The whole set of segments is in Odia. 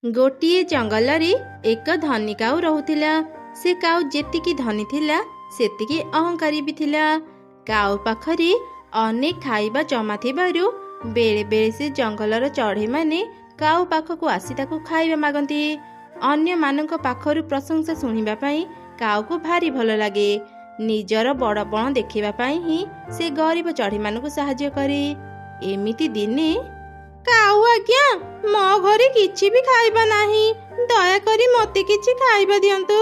गोटिए जंगल रे एक धनी काऊ रहुथिला। से काऊ जेतिकी धनी थिला सेतिकी अहंकारी भी थिला। काऊ पाखरे अनेक खाइबा जमा थिबारु बेले बेले से जंगलर चढ़ई माने काऊ पाखकु आसी ताकू खाइबा मागंती। अन्य मानक पाखरु प्रशंसा सुनिबा पई काऊ को भारी भल लागे। निजर बड़पण देखिबा पई ही से गरीब चढ़ई मानकु सहाय्य करे। एमिति दिने काऊ आज्ञा मो घरे किछि भी खाइबा नाही, दया करी मते किछि खाइबा दियंतु।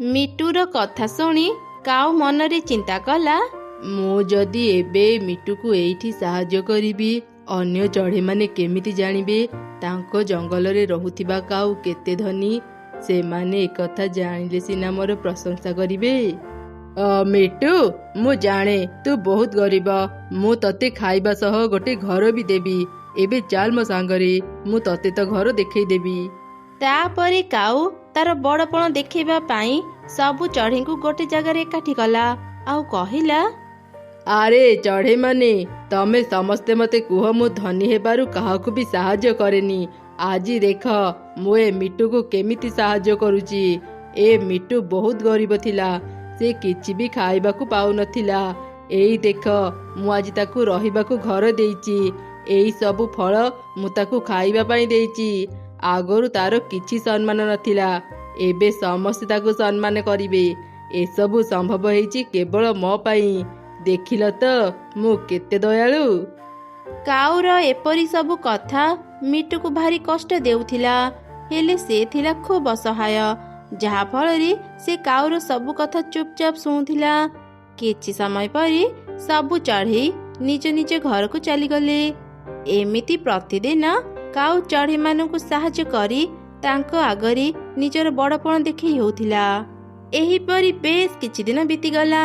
मिटूर कथा शुणी काऊ मनरे चिंता कला, मु जदि एबे मिटुकु एइठी साहाय्य करिबि अन्य चढ़ई माने केमिति जानिबे तांको जंगलरे रहुथिबा काऊ केते धनी। सेमाने एकथा जानिले सिना मोर प्रशंसा करिबे। मिटू मु जाने तू बहुत गरीब, मु तते खाइबा सह गोटे घर भी देबी। एबे चाल मो सांगरे, मु तते तो घर देखई देबी। तापरे काऊ तार बड़पण देखिबा पाई सबु चढ़ईकु गोटे जगार एकाठी कला आउ कहिला, आरे चढ़ई माने तमे समस्ते मते कुह मु धनी हेबारु काहाकु भी साहाय्य करेनी। आजी देख मु ए मिटू को केमिति साहाय्य करूची। ए मिटू बहुत गरीब थिला, से किछि भी खाइबाकु पाउ नथिला। एई देख मु आजी ताकू रहिबाकु घर देइची। एई सबु फल मु ताकू खाइबा पई देइची। आगरु तारो किछि सम्मान नथिला, एबे समस्ते ताकू सम्मान करिवे। एसबु संभव हेइची केवल मो पई। देखिल तो मु केते दयालु। काऊर एपरी सबु कथा मिटुकु भारी कष्ट देउथिला, हेले से थिला खूब असहाय। जहा फलरे से काऊर सबु कथा चुपचाप सुनुथिला। किछि समय परे सबु चढ़ई निज निज घर को चली गले। एमिति प्रतिदिन काऊ चढ़ई मानकु साहाय्य करी तांको आगरे निजर बड़पण देखै होउथिला। एहिपरि बेस किछि दिन बीतीगला।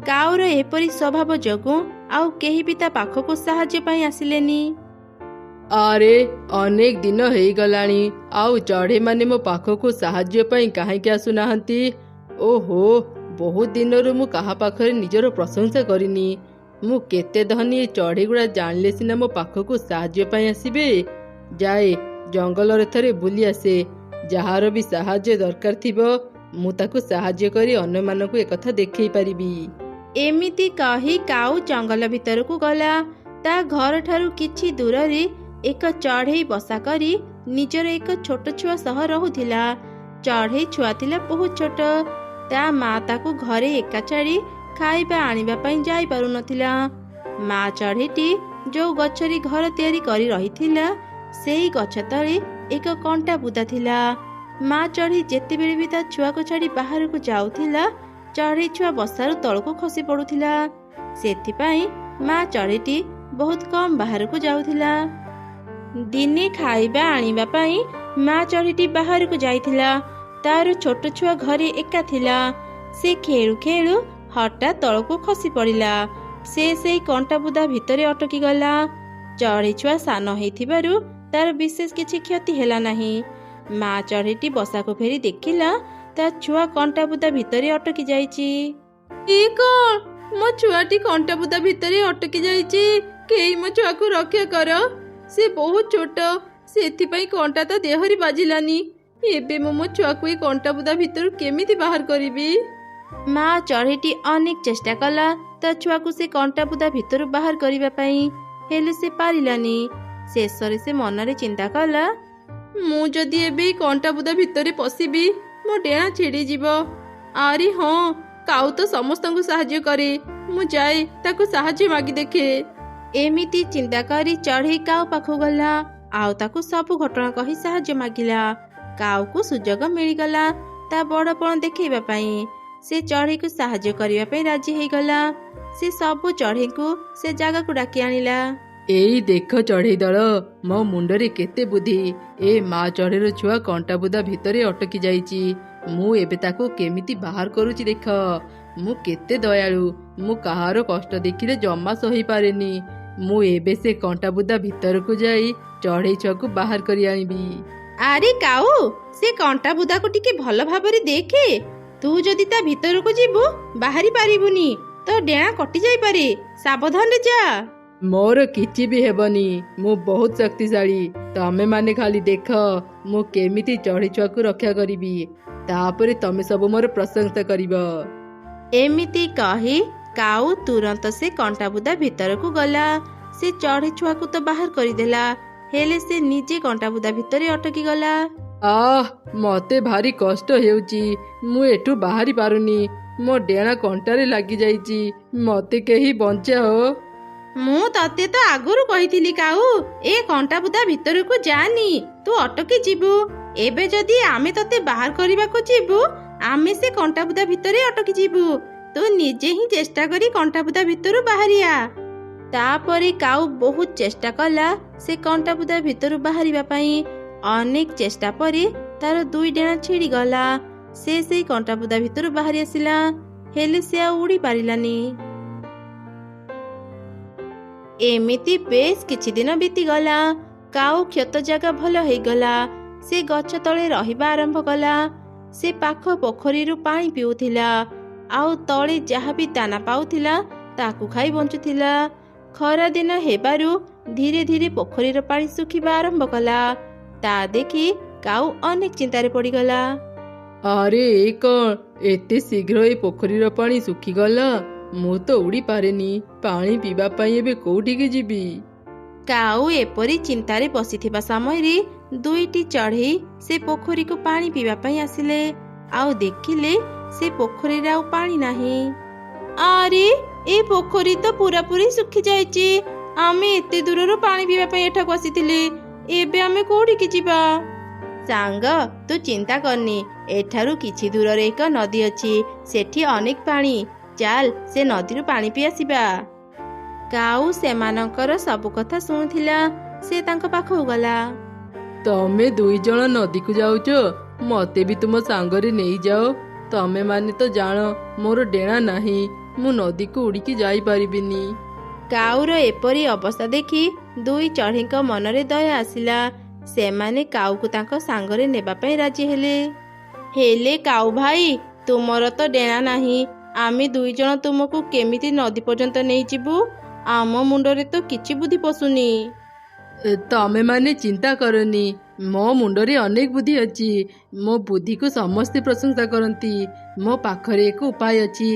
काऊर एपरि स्वभाव जोगु आउ केही भी ता पाखको साहाय्य पई आसिलेनी। आरे अनेक दिन हेई गलानी, आउ चढ़ई माने मो पाखको साहाय्य पई काहेकि आसु नाहंती। ओहो बहुत दिनरु मु काहा पाखरे निजर प्रशंसा करिनी। मु केते धनी ए चढ़ई गुड़ा जानिले सिना मो पाखको साहाय्य पई आसीबे। जाए जंगलरे थरे बुली आसे, जहार भी साहाय्य दरकार थिबो मु ताकू साहाय्य करी अन्य मानकु एकथा देखै परिबी। एमिति कही काऊ जंगल भितरकू गला। ता घर ठारू किछि दूररे एक चढ़ई बसा करी निजर एक छोट छुआ सह रहुथिला। चढ़ई छुआ थिला बहुत छोट। ता माँ ताकू घरे एका छाड़ी खाइबा आनिबा पई जाई पारु नथिला। माँ चढ़ईटी जो गछरी घर तैयारी करी रहिथिला सेही गछ तळे एक कंटा बुदा थिला। माँ चढ़ई जेतेबेले भी ता छुआ को छाड़ी बाहर को जाउथिला चढ़ई छुआ बसारू तळको खसी पड़ुथिला। सेथिपाई माँ चढ़ईटी बहुत कम बाहर को जाउथिला। दिने खाइबा आनिबा पई माँ चढ़ईटी बाहर को जाइथिला। तार छोट छुआ घरे एका थिला। से खेलु खेलु हठात तळको खसी पड़िला। से कंटा बुदा भितरे अटकी गला। चढ़ई छुआ सान हेथिबारु तार विशेष किछि क्षति हेला नाही। माँ चढ़ईटी बसाको फेरी देखिला ता छुआ कंटा बुदा भितरे अटकी जाइची। ई कोन मो छुआटी कंटा बुदा भितरे अटकी जाइची, केही मो छुआ को रक्षा कर। से बहुत छोट, सेथि पई कंटा ता देहरी बाजिलानी। एबे मो छुआ को ए कंटा बुदा भितरु केमिति बाहर करिबी। माँ चढ़ईटी अनेक चेष्टा कला ता छुआ को से कंटा बुदा भितरु बाहर करिबा पई, हेले से पारिलानी। शेषरे से मनरे चिंता कला, मु जदि एबे कंटा बुदा भितरे पसिबी मो डेणा छिड़ी जीव। आरे हाँ काऊ तो समस्त को साहाय्य करे, मु जाए ताको साहाय्य मागी देखे। एमिति चिंता करी चढ़ई काऊ पाखु गला आउ ताको सबु घटना कही साहाय्य मागिला। काऊ को सुजोग मिलिगला ता बड़पण देखैबा पई। से चढ़ई को साहाय्य करिबा पई राजी हेई गला। से सबु चढ़ई को से जागा को डाकी आनिला। एई देख चढ़ई दल मो मुंडरे केते बुद्धि। ए माँ चढ़ईर छुआ कंटा बुदा भितरे अटकी जाइची। मु एबे ताको केमिति बाहर करूची देख। मु केते दयालु, मु काहार कष्ट देखिले जम्मा सही पारेनी। मु एबे से कंटा बुदा भितर को जाई चढ़ई छुआ को बाहर करी आनिबी। आरे काऊ से कंटा बुदा को टिके भल भाबरे देखे। तू जदि ता भितर को जीवु बाहरी पारिबुनी तो डेणा कटि जाई पारे, सावधान रे जा। मोर किछि भी हेबनी, मु बहुत शक्तिशाली। ତମେ ମାନେ ଖାଲି ଦେଖ ମୁଁ କେମିତି ଚଢ଼େଇ ଛୁଆକୁ ରକ୍ଷା କରିବି, ତାପରେ ତମେ ସବୁ ମୋର ପ୍ରଶଂସା କରିବ। ଏମିତି କହି କାଉ ତୁରନ୍ତ ସେ କଣ୍ଟାବୁଦା ଭିତରକୁ ଗଲା। ସେ ଚଢ଼େଇ ଛୁଆକୁ ତ ବାହାର କରିଦେଲା, ହେଲେ ସେ ନିଜେ କଣ୍ଟାବୁଦା ଭିତରେ ଅଟକି ଗଲା। ମତେ ଭାରି କଷ୍ଟ ହେଉଛି, ମୁଁ ଏଠୁ ବାହାରି ପାରୁନି। ମୋ ଡେଣା କଣ୍ଟାରେ ଲାଗି ଯାଇଛି, ମତେ କେହି ବଞ୍ଚାଅ। ମୁଁ ତତେ ତ ଆଗରୁ କହିଥିଲି କାଉ, ଏ କଣ୍ଟାବୁଦା ଭିତରକୁ ଯାନି, ତୁ ଅଟକି ଯିବୁ। ଏବେ ଯଦି ଆମେ ତତେ ବାହାର କରିବାକୁ ଯିବୁ, ଆମେ ସେ କଣ୍ଟାବୁଦା ଭିତରେ ଅଟକି ଯିବୁ। ତୁ ନିଜେ ହିଁ ଚେଷ୍ଟା କରି କଣ୍ଟାବୁଦା ଭିତରୁ ବାହାରିଆ। ତାପରେ କାଉ ବହୁତ ଚେଷ୍ଟା କଲା ସେ କଣ୍ଟାବୁଦା ଭିତରୁ ବାହାରିବା ପାଇଁ। ଅନେକ ଚେଷ୍ଟା ପରେ ତାର 2 ଡେଣା ଛିଡ଼ିଗଲା। ସେ ସେଇ କଣ୍ଟାବୁଦା ଭିତରୁ ବାହାରି ଆସିଲା, ହେଲେ ସେ ଆଉ ଉଡ଼ି ପାରିଲାନି। ଏମିତି ବେଶ କିଛି ଦିନ ବିତିଗଲା। କାଉ କ୍ଷତ ଜାଗା ଭଲ ହେଇଗଲା। ସେ ଗଛ ତଳେ ରହିବା ଆରମ୍ଭ କଲା। ସେ ପାଖ ପୋଖରୀରୁ ପାଣି ପିଉଥିଲା, ଆଉ ତଳେ ଯାହା ବି ଦାନା ପାଉଥିଲା ତାକୁ ଖାଇ ବଞ୍ଚୁଥିଲା। ଖରା ଦିନ ହେବାରୁ ଧୀରେ ଧୀରେ ପୋଖରୀର ପାଣି ଶୁଖିବା ଆରମ୍ଭ କଲା। ତା ଦେଖି କାଉ ଅନେକ ଚିନ୍ତାରେ ପଡ଼ିଗଲା। ଆରେ ଏ କଣ, ଏତେ ଶୀଘ୍ର ଏ ପୋଖରୀର ପାଣି ଶୁଖିଗଲା? ମୁଁ ତ ଉଡ଼ି ପାରେନି, ପାଣି ପିଇବା ପାଇଁ ଏବେ କୋଉଠିକି ଯିବି? କାଉ ଏପରି ଚିନ୍ତାରେ ବସିଥିବା ସମୟରେ 2ଟି ଚଢ଼େଇ ସେ ପୋଖରୀକୁ ପାଣି ପିଇବା ପାଇଁ ଆସିଲେ, ଆଉ ଦେଖିଲେ ସେ ପୋଖରୀରେ ଆଉ ପାଣି ନାହିଁ। ଆରେ ଏ ପୋଖରୀ ତ ପୁରାପୁରି ଶୁଖି ଯାଇଛି। ଆମେ ଏତେ ଦୂରରୁ ପାଣି ପିଇବା ପାଇଁ ଏଠାକୁ ଆସିଥିଲେ, ଏବେ ଆମେ କୋଉଠିକି ଯିବା? ସାଙ୍ଗ, ତୁ ଚିନ୍ତା କରନି, ଏଠାରୁ କିଛି ଦୂରରେ ଏକ ନଦୀ ଅଛି, ସେଠି ଅନେକ ପାଣି। ଚାଲ ସେ ନଦୀରୁ ପାଣି ପିଇ ଆସିବା। କାଉ ସେମାନଙ୍କର ସବୁ କଥା ଶୁଣୁଥିଲା। ସେ ତାଙ୍କ ପାଖକୁ ଗଲା। ତମେ 2 ଜଣ ନଦୀକୁ ଯାଉଛ, ମତେ ବି ତୁମ ସାଙ୍ଗରେ ନେଇଯାଅ। ତମେ ମାନେ ତ ଜାଣ ମୋର ଡେଣା ନାହିଁ, ମୁଁ ନଦୀକୁ ଉଡ଼ିକି ଯାଇପାରିବିନି। କାଉର ଏପରି ଅବସ୍ଥା ଦେଖି 2 ଚଢ଼େଇଙ୍କ ମନରେ ଦୟା ଆସିଲା। ସେମାନେ କାଉକୁ ତାଙ୍କ ସାଙ୍ଗରେ ନେବା ପାଇଁ ରାଜି ହେଲେ। ହେଲେ କାଉ ଭାଇ, ତୁମର ତ ଡେଣା ନାହିଁ, ଆମେ 2 ଜଣ ତୁମକୁ କେମିତି ନଦୀ ପର୍ଯ୍ୟନ୍ତ ନେଇଯିବୁ? ଆମ ମୁଣ୍ଡରେ ତ କିଛି ବୁଦ୍ଧି ପଶୁନି। ତମେ ମାନେ ଚିନ୍ତା କରନି, ମୋ ମୁଣ୍ଡରେ ଅନେକ ବୁଦ୍ଧି ଅଛି। ମୋ ବୁଦ୍ଧିକୁ ସମସ୍ତେ ପ୍ରଶଂସା କରନ୍ତି। ମୋ ପାଖରେ ଏକ ଉପାୟ ଅଛି,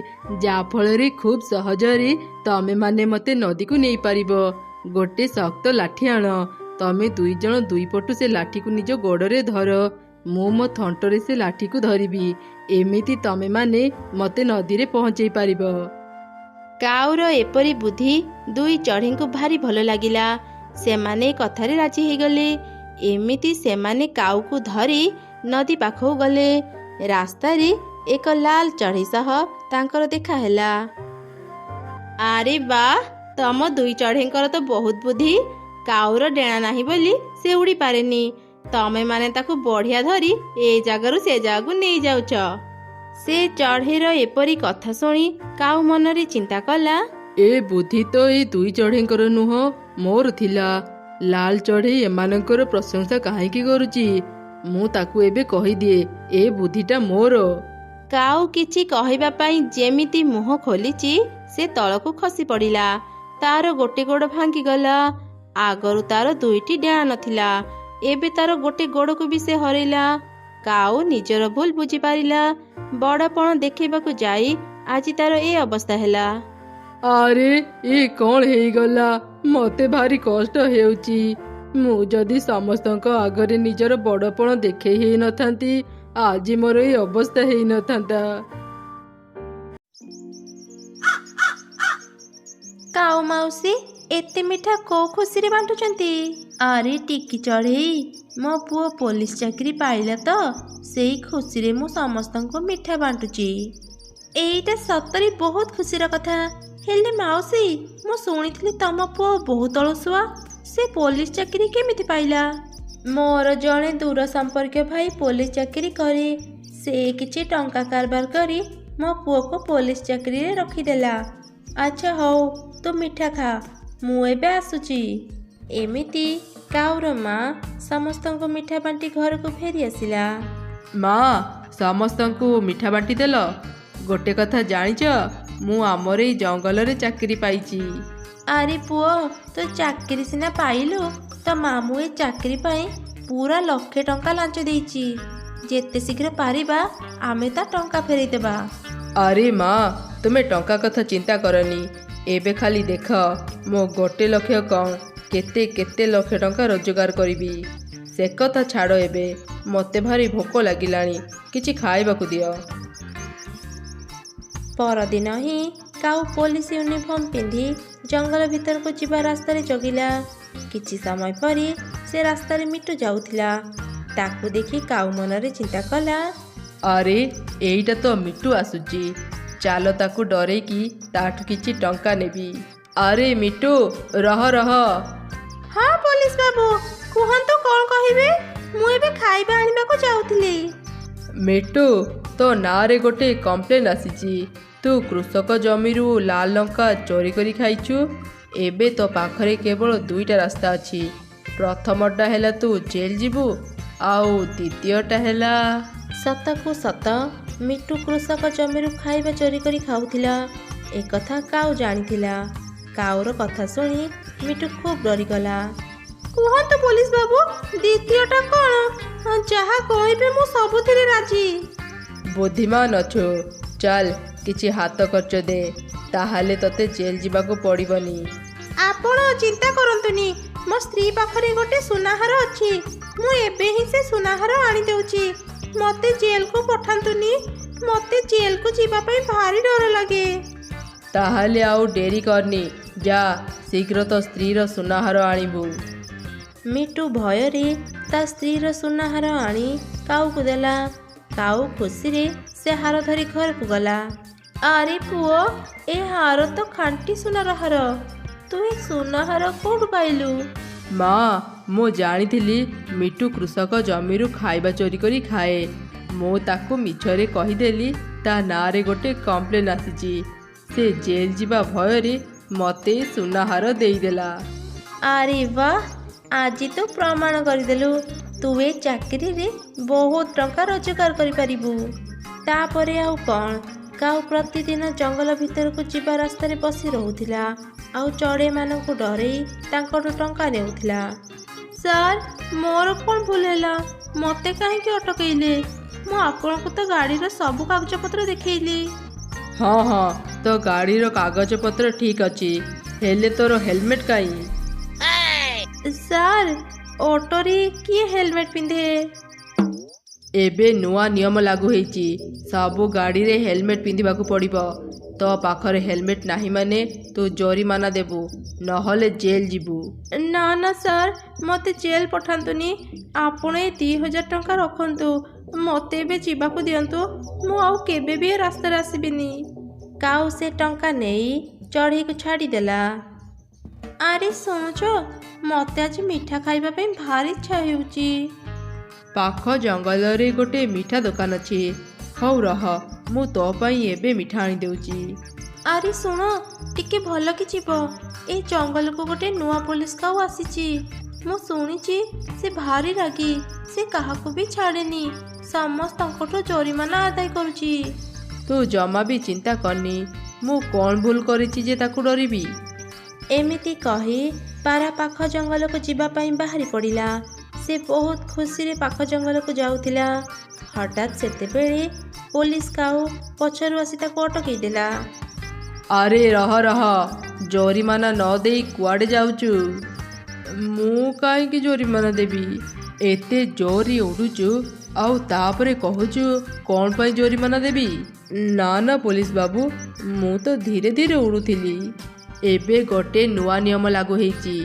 ଯାହାଫଳରେ ଖୁବ୍ ସହଜରେ ତମେ ମାନେ ମତେ ନଦୀକୁ ନେଇପାରିବ। ଗୋଟେ ଶକ୍ତ ଲାଠି ଆଣ, ତମେ 2 ଜଣ 2 ପଟୁ ସେ ଲାଠିକୁ ନିଜ ଗୋଡ଼ରେ ଧର, ମୁଁ ମୋ ଥଣ୍ଟରେ ସେ ଲାଠିକୁ ଧରିବି। ଏମିତି ତମେ ମାନେ ମତେ ନଦୀରେ ପହଞ୍ଚେଇ ପାରିବ। କାଉର ଏପରି ବୁଦ୍ଧି 2 ଚଢ଼େଇଙ୍କୁ ଭାରି ଭଲ ଲାଗିଲା। ସେମାନେ କଥାରେ ରାଜି ହେଇଗଲେ। ଏମିତି ସେମାନେ କାଉକୁ ଧରି ନଦୀ ପାଖକୁ ଗଲେ। ରାସ୍ତାରେ ଏକ ଲାଲ ଚଢ଼େଇ ସହ ତାଙ୍କର ଦେଖା ହେଲା। ଆରେ ବାଃ, ତମ 2 ଚଢ଼େଇଙ୍କର ତ ବହୁତ ବୁଦ୍ଧି। କାଉର ଡେଣା ନାହିଁ ବୋଲି ସେ ଉଡ଼ି ପାରେନି, ତମେ ମାନେ ତାକୁ ବଢ଼ିଆ ଧରି ଏ ଜାଗାରୁ ସେ ଜାଗାକୁ ନେଇଯାଉଛ। ସେ ଚଢ଼େଇର ଏପରି କଥା ଶୁଣି କାଉ ମନରେ ଚିନ୍ତା କଲା, ଏ ବୁଦ୍ଧି ତ ଏଇ 2 ଚଢ଼େଇଙ୍କର ନୁହଁ, ମୋର ଥିଲା। ଲାଲ ଚଢ଼େଇ ଏମାନଙ୍କର ପ୍ରଶଂସା କାହିଁକି କରୁଛି? ମୁଁ ତାକୁ ଏବେ କହିଦିଏ, ଏ ବୁଦ୍ଧିଟା ମୋର। କାଉ କିଛି କହିବା ପାଇଁ ଯେମିତି ମୁହଁ ଖୋଲିଛି, ସେ ତଳକୁ ଖସି ପଡ଼ିଲା। ତାର ଗୋଟେ ଗୋଡ଼ ଭାଙ୍ଗିଗଲା। ଆଗରୁ ତାର 2ଟି ଡେଣା ନଥିଲା, ଏବେ ତାର ଗୋଟେ ଗୋଡ଼କୁ ବି ସେ ହରେଇଲା। କାଉ ନିଜର ଭୁଲ ବୁଝିପାରିଲା। ବଡ଼ପଣ ଦେଖେଇବାକୁ ଯାଇ ଆଜି ତାର ଏ ଅବସ୍ଥା ହେଲା। ଆରେ ଏ କଣ ହେଇଗଲା? ମତେ ଭାରି କଷ୍ଟ ହେଉଛି। ମୁଁ ଯଦି ସମସ୍ତଙ୍କ ଆଗରେ ନିଜର ବଡ଼ପଣ ଦେଖେଇ ହେଇନଥାନ୍ତି, ଆଜି ମୋର ଏ ଅବସ୍ଥା ହେଇନଥାନ୍ତା। କାଉ ମାଉସୀ ଏତେ ମିଠା କୋଉ ଖୁସିରେ ବାଣ୍ଟୁଛନ୍ତି? ଆରେ ଟିକି ଚଢ଼େଇ, ମୋ ପୁଅ ପୋଲିସ ଚାକିରି ପାଇଲା ତ, ସେଇ ଖୁସିରେ ମୁଁ ସମସ୍ତଙ୍କୁ ମିଠା ବାଣ୍ଟୁଛି। ଏଇଟା ସତରେ ବହୁତ ଖୁସିର କଥା। ହେଲେ ମାଉସୀ, ମୁଁ ଶୁଣିଥିଲି ତମ ପୁଅ ବହୁତ ଅଳସୁଆ, ସେ ପୋଲିସ ଚାକିରି କେମିତି ପାଇଲା? ମୋର ଜଣେ ଦୂର ସମ୍ପର୍କୀୟ ଭାଇ ପୋଲିସ ଚାକିରି କରେ। ସେ କିଛି ଟଙ୍କା କାରବାର କରି ମୋ ପୁଅକୁ ପୋଲିସ ଚାକିରିରେ ରଖିଦେଲା। ଆଚ୍ଛା ହଉ, ତୁ ମିଠା ଖା, ମୁଁ ଏବେ ଆସୁଛି। ଏମିତି କାଉର ମା ସମସ୍ତଙ୍କୁ ମିଠା ବାଣ୍ଟି ଘରକୁ ଫେରି ଆସିଲା। ମା, ସମସ୍ତଙ୍କୁ ମିଠା ବାଣ୍ଟି ଦେଲ? ଗୋଟେ କଥା ଜାଣିଛ, ମୁଁ ଆମର ଏଇ ଜଙ୍ଗଲରେ ଚାକିରି ପାଇଛି। ଆରେ ପୁଅ, ତୁ ଚାକିରି ସିନା ପାଇଲୁ, ତ ମାମୁଁ ଏ ଚାକିରି ପାଇଁ ପୁରା 1,00,000 ଟଙ୍କା ଲାଞ୍ଚ ଦେଇଛି। ଯେତେ ଶୀଘ୍ର ପାରିବା ଆମେ ତା ଟଙ୍କା ଫେରେଇଦେବା। ଆରେ ମା, ତୁମେ ଟଙ୍କା କଥା ଚିନ୍ତା କରନି। ଏବେ ଖାଲି ଦେଖ ମୋ 1,00,000 କ'ଣ କେତେ କେତେ ଲକ୍ଷ ଟଙ୍କା ରୋଜଗାର କରିବି। ସେ କଥା ଛାଡ଼, ଏବେ ମୋତେ ଭାରି ଭୋକ ଲାଗିଲାଣି, କିଛି ଖାଇବାକୁ ଦିଅ। ପରଦିନ ହିଁ କାଉ ପୋଲିସ ୟୁନିଫର୍ମ ପିନ୍ଧି ଜଙ୍ଗଲ ଭିତରକୁ ଯିବା ରାସ୍ତାରେ ଜଗିଲା। କିଛି ସମୟ ପରେ ସେ ରାସ୍ତାରେ ମିଟୁ ଯାଉଥିଲା। ତାକୁ ଦେଖି କାଉ ମନରେ ଚିନ୍ତା କଲା, ଆରେ ଏଇଟା ତ ମିଟୁ ଆସୁଛି, ଚାଲ ତାକୁ ଡରେଇକି ତାଠୁ କିଛି ଟଙ୍କା ନେବି। ଆରେ ମିଟୁ, ରହ ରହ। ହଁ ପୋଲିସ ବାବୁ, କୁହନ୍ତୁ କ'ଣ କହିବେ? ମୁଁ ଏବେ ଖାଇବା ଆଣିବାକୁ ଯାଉଥିଲି। ମିଟୁ, ତୋ ନାଁରେ ଗୋଟେ କମ୍ପ୍ଲେନ୍ ଆସିଛି। ତୁ କୃଷକ ଜମିରୁ ଲାଲ ଲଙ୍କା ଚୋରି କରି ଖାଇଛୁ। ଏବେ ତୋ ପାଖରେ କେବଳ 2ଟା ରାସ୍ତା ଅଛି। ପ୍ରଥମଟା ହେଲା ତୁ ଜେଲ୍ ଯିବୁ, ଆଉ ଦ୍ୱିତୀୟଟା ହେଲା। ସତକୁ ସତ ମିଟୁ କୃଷକ ଜମିରୁ ଖାଇବା ଚୋରି କରି ଖାଉଥିଲା। ଏକଥା କାଉ ଜାଣିଥିଲା। କାଉର କଥା ଶୁଣି ମିଟୁ ଖୁବ୍ ଡରିଗଲା। କୁହନ୍ତୁ ପୋଲିସ ବାବୁ, ଦ୍ୱିତୀୟଟା କ'ଣ? ଯାହା କହିବେ ମୁଁ ସବୁଥିରେ ରାଜି। ବୁଦ୍ଧିମାନ ଅଛୁ, ଚାଲ କିଛି ହାତ ଖର୍ଚ୍ଚ ଦେ, ତାହେଲେ ତତେ ଜେଲ୍ ଯିବାକୁ ପଡ଼ିବନି। ଆପଣ ଚିନ୍ତା କରନ୍ତୁନି, ମୋ ସ୍ତ୍ରୀ ପାଖରେ ଗୋଟେ ସୁନାହାର ଅଛି। ମୁଁ ଏବେ ହିଁ ସେ ସୁନାହାର ଆଣିଦେଉଛି। ମୋତେ ଜେଲକୁ ପଠାନ୍ତୁନି, ମୋତେ ଜେଲକୁ ଯିବା ପାଇଁ ଭାରି ଡର ଲାଗେ। ତାହେଲେ ଆଉ ଡେରି କରନି, ଯା ଶୀଘ୍ର ତୋ ସ୍ତ୍ରୀର ସୁନାହାର ଆଣିବୁ। ମିଟୁ ଭୟରେ ତା ସ୍ତ୍ରୀର ସୁନାହାର ଆଣି କାଉକୁ ଦେଲା। କାଉ ଖୁସିରେ ସେ ହାର ଧରି ଘରକୁ ଗଲା। ଆରେ ପୁଅ, ଏ ହାର ତ ଖାଣ୍ଟି ସୁନାର ହାର। ତୁ ଏ ସୁନାହାର କୋଉଠୁ ପାଇଲୁ? ମା, ମୁଁ ଜାଣିଥିଲି ମିଟୁ କୃଷକ ଜମିରୁ ଖାଇବା ଚୋରି କରି ଖାଏ। ମୁଁ ତାକୁ ମିଛରେ କହିଦେଲି ତା ନାଁରେ ଗୋଟେ କମ୍ପ୍ଲେନ୍ ଆସିଛି। ସେ ଜେଲ୍ ଯିବା ଭୟରେ ମୋତେ ସୁନାହାର ଦେଇଦେଲା। ଆରେ ବାଃ, ଆଜି ତୁ ପ୍ରମାଣ କରିଦେଲୁ ତୁ ଏ ଚାକିରିରେ ବହୁତ ଟଙ୍କା ରୋଜଗାର କରିପାରିବୁ। ତାପରେ ଆଉ କ'ଣ, କାଉ ପ୍ରତିଦିନ ଜଙ୍ଗଲ ଭିତରକୁ ଯିବା ରାସ୍ତାରେ ବସି ରହୁଥିଲା, ଆଉ ଚଢ଼େଇମାନଙ୍କୁ ଡରେଇ ତାଙ୍କଠୁ ଟଙ୍କା ନେଉଥିଲା। ସାର୍, ମୋର କ'ଣ ଭୁଲ ହେଲା? ମୋତେ କାହିଁକି ଅଟକେଇଲେ? ମୁଁ ଆପଣଙ୍କୁ ତ ଗାଡ଼ିର ସବୁ କାଗଜପତ୍ର ଦେଖେଇଲି। ହଁ ହଁ, ତୋ ଗାଡ଼ିର କାଗଜପତ୍ର ଠିକ୍ ଅଛି, ହେଲେ ତୋର ହେଲମେଟ୍ କାହିଁ? ସାର୍, ଅଟୋରେ କିଏ ହେଲମେଟ୍ ପିନ୍ଧେ? ଏବେ ନୂଆ ନିୟମ ଲାଗୁ ହେଇଛି, ସବୁ ଗାଡ଼ିରେ ହେଲମେଟ୍ ପିନ୍ଧିବାକୁ ପଡ଼ିବ। ତୋ ପାଖରେ ହେଲମେଟ୍ ନାହିଁ ମାନେ ତୁ ଜୋରିମାନା ଦେବୁ, ନହେଲେ ଜେଲ୍ ଯିବୁ। ନା ନା ସାର୍, ମୋତେ ଜେଲ୍ ପଠାନ୍ତୁନି। ଆପଣ ଏ 2,000 ଟଙ୍କା ରଖନ୍ତୁ। ମୋତେ ଏବେ ଯିବାକୁ ଦିଅନ୍ତୁ। ମୁଁ ଆଉ କେବେ ବି ଏ ରାସ୍ତାରେ ଆସିବିନି। କାଉ ସେ ଟଙ୍କା ନେଇ ଚଢ଼େଇକୁ ଛାଡ଼ିଦେଲା। ଆରେ ଶୁଣୁଛ, ମୋତେ ଆଜି ମିଠା ଖାଇବା ପାଇଁ ଭାରି ଇଚ୍ଛା ହେଉଛି। ପାଖ ଜଙ୍ଗଲରେ ଗୋଟେ ମିଠା ଦୋକାନ ଅଛି। ହଉ ରହ, ମୁଁ ତୋ ପାଇଁ ଏବେ ମିଠା ଆଣିଦେଉଛି। ଆରେ ଶୁଣ, ଟିକେ ଭଲକି ଯିବ। ଏ ଜଙ୍ଗଲକୁ ଗୋଟେ ନୂଆ ପୋଲିସ କାଉ ଆସିଛି। ମୁଁ ଶୁଣିଛି ସେ ଭାରି ରାଗି। ସେ କାହାକୁ ବି ଛାଡ଼େନି, ସମସ୍ତଙ୍କଠୁ ଜୋରିମାନା ଆଦାୟ କରୁଛି। ତୁ ଜମା ବି ଚିନ୍ତା କରନି, ମୁଁ କ'ଣ ଭୁଲ କରିଛି ଯେ ତାକୁ ଡରିବି? ଏମିତି କହି ପାରା ପାଖ ଜଙ୍ଗଲକୁ ଯିବା ପାଇଁ ବାହାରି ପଡ଼ିଲା। ସେ ବହୁତ ଖୁସିରେ ପାଖ ଜଙ୍ଗଲକୁ ଯାଉଥିଲା। ହଠାତ୍ ସେତେବେଳେ ପୋଲିସ କାଉ ପଛରୁ ଆସି ତାକୁ ଅଟକେଇ ଦେଲା। ଆରେ ରହ ରହ, ଜୋରିମାନା ନ ଦେଇ କୁଆଡ଼େ ଯାଉଛୁ? ମୁଁ କାହିଁକି ଜୋରିମାନା ଦେବି? ଏତେ ଜୋରରେ ଉଡ଼ୁଛୁ, ଆଉ ତାପରେ କହୁଛୁ କ'ଣ ପାଇଁ ଜୋରିମାନା ଦେବି? ନା ନା ପୋଲିସ ବାବୁ, ମୁଁ ତ ଧୀରେ ଧୀରେ ଉଡ଼ୁଥିଲି। ଏବେ ଗୋଟେ ନୂଆ ନିୟମ ଲାଗୁ ହେଇଛି,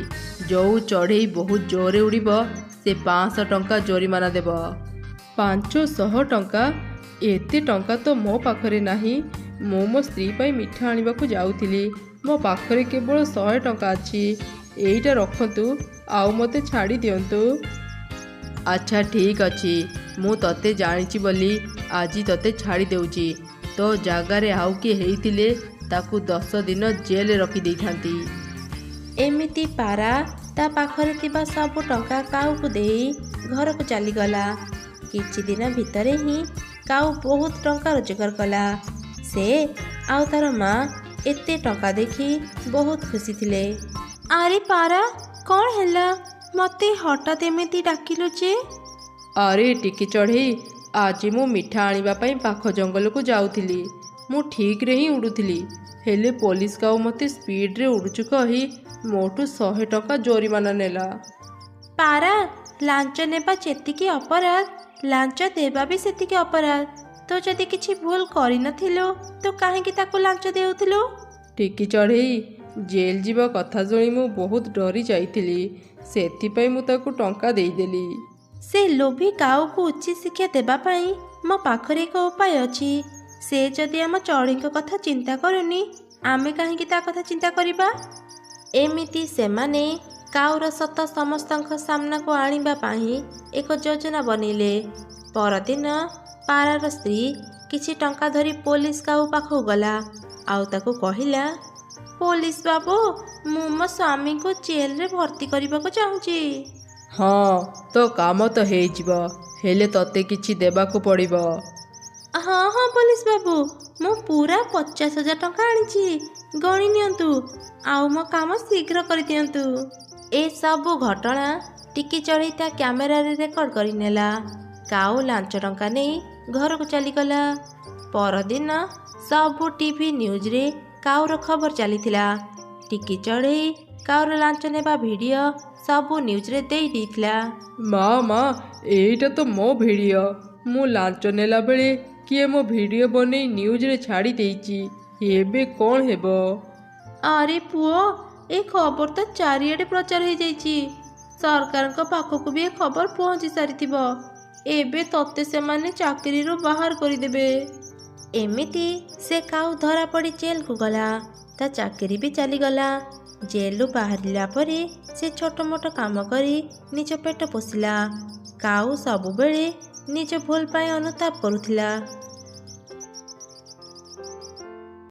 ଯେଉଁ ଚଢ଼େଇ ବହୁତ ଜୋରରେ ଉଡ଼ିବ ସେ 500 ଟଙ୍କା ଜୋରିମାନା ଦେବ। 500 ଟଙ୍କା? ଏତେ ଟଙ୍କା ତ ମୋ ପାଖରେ ନାହିଁ। ମୁଁ ମୋ ସ୍ତ୍ରୀ ପାଇଁ ମିଠା ଆଣିବାକୁ ଯାଉଥିଲି, ମୋ ପାଖରେ କେବଳ 100 ଟଙ୍କା ଅଛି। ଏଇଟା ରଖନ୍ତୁ, ଆଉ ମୋତେ ଛାଡ଼ି ଦିଅନ୍ତୁ। ଆଚ୍ଛା ଠିକ୍ ଅଛି, ମୁଁ ତତେ ଜାଣିଛି ବୋଲି ଆଜି ତତେ ଛାଡ଼ି ଦେଉଛି। ତୋ ଜାଗାରେ ଆଉ କିଏ ହେଇଥିଲେ ତାକୁ 10 ଦିନ ଜେଲରେ ରଖିଦେଇଥାନ୍ତି। ଏମିତି ପାରା ତା ପାଖରେ ଥିବା ସବୁ ଟଙ୍କା କାଉକୁ ଦେଇ ଘରକୁ ଚାଲିଗଲା। କିଛି ଦିନ ଭିତରେ ହିଁ କାଉ ବହୁତ ଟଙ୍କା ରୋଜଗାର କଲା। ସେ ଆଉ ତାର ମା ଏତେ ଟଙ୍କା ଦେଖି ବହୁତ ଖୁସି ଥିଲେ। ଆରେ ପାରା, କ'ଣ ହେଲା? ମତେ ହଠାତ୍ ଏମିତି ଡାକିଲୁ ଯେ? ଆରେ ଟିକି ଚଢ଼େଇ, ଆଜି ମୁଁ ମିଠା ଆଣିବା ପାଇଁ ପାଖ ଜଙ୍ଗଲକୁ ଯାଉଥିଲି। ମୁଁ ଠିକ୍ରେ ହିଁ ଉଡ଼ୁଥିଲି, ହେଲେ ପୋଲିସ କାଉ ମୋତେ ସ୍ପିଡରେ ଉଡ଼ୁଛୁ କହି ମୋଠୁ 100 ଟଙ୍କା ଜୋରିମାନା ନେଲା। ପାରା, ଲାଞ୍ଚ ନେବା ଯେତିକି ଅପରାଧ, ଲାଞ୍ଚ ଦେବା ବି ସେତିକି ଅପରାଧ। ତୁ ଯଦି କିଛି ଭୁଲ କରିନଥିଲୁ ତୁ କାହିଁକି ତାକୁ ଲାଞ୍ଚ ଦେଉଥିଲୁ? ଟିକି ଚଢ଼େଇ, ଜେଲ୍ ଯିବା କଥା ଶୁଣି ମୁଁ ବହୁତ ଡରି ଯାଇଥିଲି, ସେଥିପାଇଁ ମୁଁ ତାକୁ ଟଙ୍କା ଦେଇଦେଲି। ସେ ଲୋଭୀ କାଉକୁ ଉଚିତ ଶିକ୍ଷା ଦେବା ପାଇଁ ମୋ ପାଖରେ ଏକ ଉପାୟ ଅଛି। ସେ ଯଦି ଆମ ଚଢ଼େଇଙ୍କ କଥା ଚିନ୍ତା କରୁନି, ଆମେ କାହିଁକି ତା କଥା ଚିନ୍ତା କରିବା? ଏମିତି ସେମାନେ କାଉର ସତ ସମସ୍ତଙ୍କ ସାମ୍ନାକୁ ଆଣିବା ପାଇଁ ଏକ ଯୋଜନା ବନେଇଲେ। ପରଦିନ ପାରାର ସ୍ତ୍ରୀ କିଛି ଟଙ୍କା ଧରି ପୋଲିସ କାଉ ପାଖକୁ ଗଲା ଆଉ ତାକୁ କହିଲା, ପୋଲିସ ବାବୁ, ମୁଁ ମୋ ସ୍ୱାମୀଙ୍କୁ ଜେଲରେ ଭର୍ତ୍ତି କରିବାକୁ ଚାହୁଁଛି। ହଁ, ତୋ କାମ ତ ହେଇଯିବ, ହେଲେ ତତେ କିଛି ଦେବାକୁ ପଡ଼ିବ। ହଁ ହଁ ପୋଲିସ ବାବୁ, ମୁଁ ପୁରା 50,000 ଟଙ୍କା ଆଣିଛି, ଗଣି ନିଅନ୍ତୁ ଆଉ ମୋ କାମ ଶୀଘ୍ର କରିଦିଅନ୍ତୁ। ଏସବୁ ଘଟଣା ଟିକି ଚଢ଼େଇ ତା କ୍ୟାମେରାରେ ରେକର୍ଡ କରିନେଲା। କାଉ ଲାଞ୍ଚ ଟଙ୍କା ନେଇ ଘରକୁ ଚାଲିଗଲା। ପରଦିନ ସବୁ ଟିଭି ନ୍ୟୁଜରେ କାଉର ଖବର ଚାଲିଥିଲା। ଟିକି ଚଢ଼େଇ କାଉର ଲାଞ୍ଚ ନେବା ଭିଡ଼ିଓ ସବୁ ନ୍ୟୁଜରେ ଦେଇଥିଲା। ମା, ଏଇଟା ତ ମୋ ଭିଡ଼ିଓ। ମୁଁ ଲାଞ୍ଚ ନେଲା ବେଳେ କିଏ ମୋ ଭିଡ଼ିଓ ବନେଇ ନ୍ୟୁଜରେ ଛାଡ଼ି ଦେଇଛି, ଏବେ କ'ଣ ହେବ? ଆରେ ପୁଅ, ଏ ଖବର ତ ଚାରିଆଡ଼େ ପ୍ରଚାର ହେଇଯାଇଛି। ସରକାରଙ୍କ ପାଖକୁ ବି ଏ ଖବର ପହଞ୍ଚି ସାରିଥିବ। ଏବେ ତତେ ସେମାନେ ଚାକିରିରୁ ବାହାର କରିଦେବେ। ଏମିତି ସେ କାଉ ଧରା ପଡ଼ି ଜେଲକୁ ଗଲା। ତା ଚାକିରି ବି ଚାଲିଗଲା। ଜେଲରୁ ବାହାରିଲା ପରେ ସେ ଛୋଟ ମୋଟ କାମ କରି ନିଜ ପେଟ ପୋଷିଲା। କାଉ ସବୁବେଳେ ନିଜ ଭୁଲ ପାଇଁ ଅନୁତାପ କରୁଥିଲା।